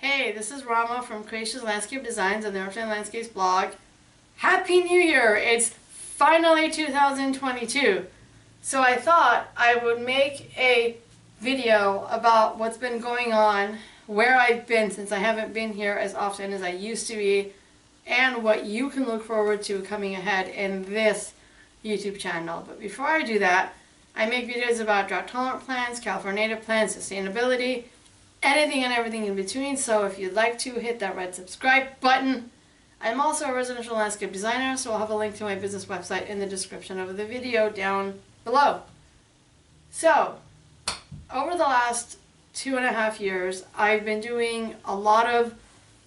Hey, this is Rama from Creations Landscape Designs and the Earthland Landscapes blog. Happy New Year! It's finally 2022. So I thought I would make a video about what's been going on, where I've been since I haven't been here as often as I used to be, and what you can look forward to coming ahead in this YouTube channel. But before I do that, I make videos about drought-tolerant plants, California native plants, sustainability, anything and everything in between. So if you'd like to, hit that red subscribe button. I'm also a residential landscape designer, so I'll have a link to my business website in the description of the video down below. So, over the last 2.5 years, I've been doing a lot of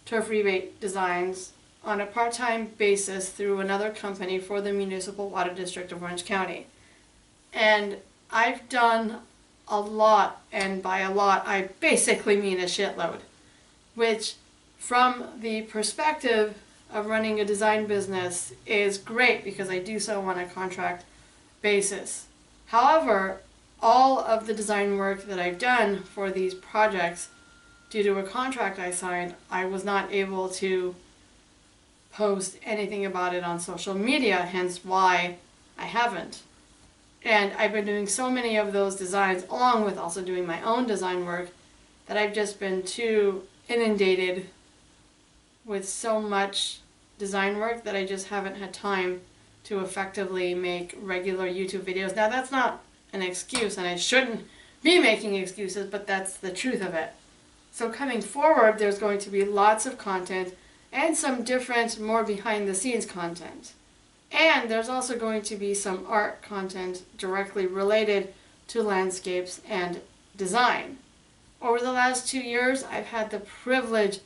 turf rebate designs on a part-time basis through another company for the Municipal Water District of Orange County. And I've done a lot, and by a lot I basically mean a shitload, which from the perspective of running a design business is great because I do so on a contract basis. However, all of the design work that I've done for these projects, due to a contract I signed, I was not able to post anything about it on social media, hence why I haven't. And I've been doing so many of those designs, along with also doing my own design work, that I've just been too inundated with so much design work that I just haven't had time to effectively make regular YouTube videos. Now that's not an excuse, and I shouldn't be making excuses, but that's the truth of it. So coming forward, there's going to be lots of content and some different, more behind the scenes content. And there's also going to be some art content directly related to landscapes and design. Over the last 2 years, I've had the privilege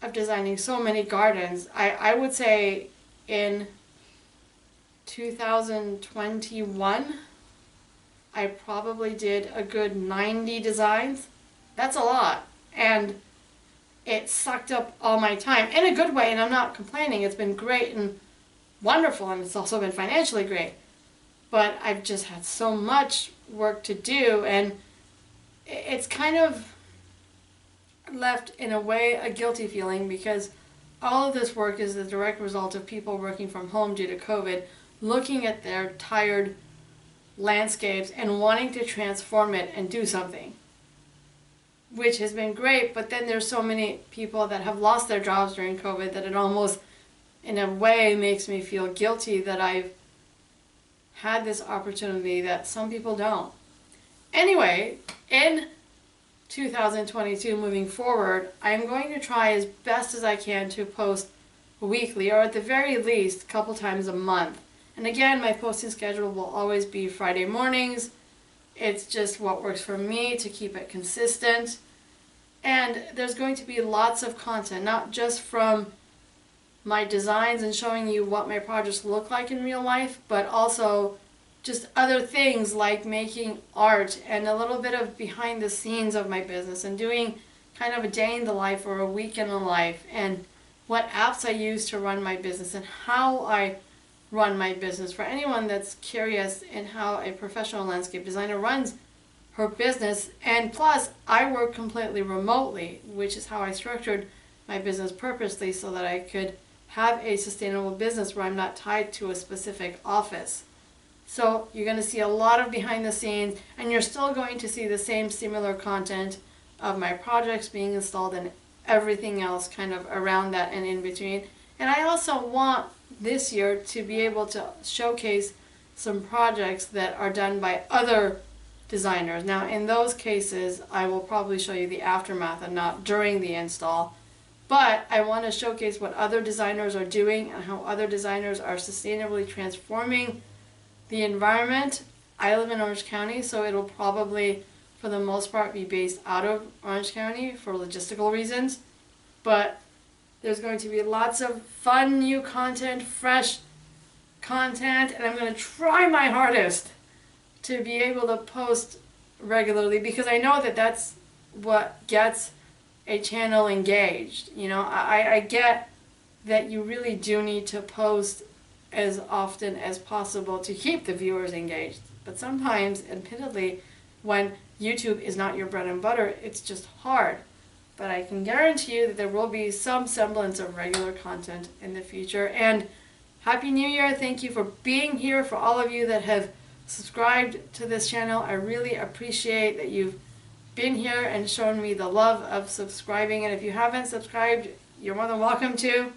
of designing so many gardens. I would say in 2021, I probably did a good 90 designs. That's a lot. And it sucked up all my time in a good way, and I'm not complaining. It's been great and wonderful, and it's also been financially great, but I've just had so much work to do, and it's kind of left in a way a guilty feeling because all of this work is the direct result of people working from home due to COVID, looking at their tired landscapes and wanting to transform it and do something, which has been great. But then there's so many people that have lost their jobs during COVID that it almost in a way makes me feel guilty that I've had this opportunity that some people don't. Anyway, in 2022 moving forward, I'm going to try as best as I can to post weekly, or at the very least a couple times a month. And again, my posting schedule will always be Friday mornings. It's just what works for me to keep it consistent. And there's going to be lots of content, not just from my designs and showing you what my projects look like in real life, but also just other things like making art and a little bit of behind the scenes of my business and doing kind of a day in the life or a week in the life, and what apps I use to run my business and how I run my business for anyone that's curious in how a professional landscape designer runs her business. And plus, I work completely remotely, which is how I structured my business purposely, so that I could have a sustainable business where I'm not tied to a specific office. So you're going to see a lot of behind the scenes, and you're still going to see the same similar content of my projects being installed and everything else kind of around that and in between. And I also want this year to be able to showcase some projects that are done by other designers. Now in those cases, I will probably show you the aftermath and not during the install. But I want to showcase what other designers are doing and how other designers are sustainably transforming the environment. I live in Orange County, so it'll probably, for the most part, be based out of Orange County for logistical reasons. But there's going to be lots of fun new content, fresh content, and I'm going to try my hardest to be able to post regularly, because I know that that's what gets a channel engaged. You know, I get that you really do need to post as often as possible to keep the viewers engaged. But sometimes, admittedly, when YouTube is not your bread and butter, it's just hard. but I can guarantee you that there will be some semblance of regular content in the future. And Happy New Year. Thank you for being here. For all of you that have subscribed to this channel, I really appreciate that you've been here and shown me the love of subscribing. And if you haven't subscribed, you're more than welcome to.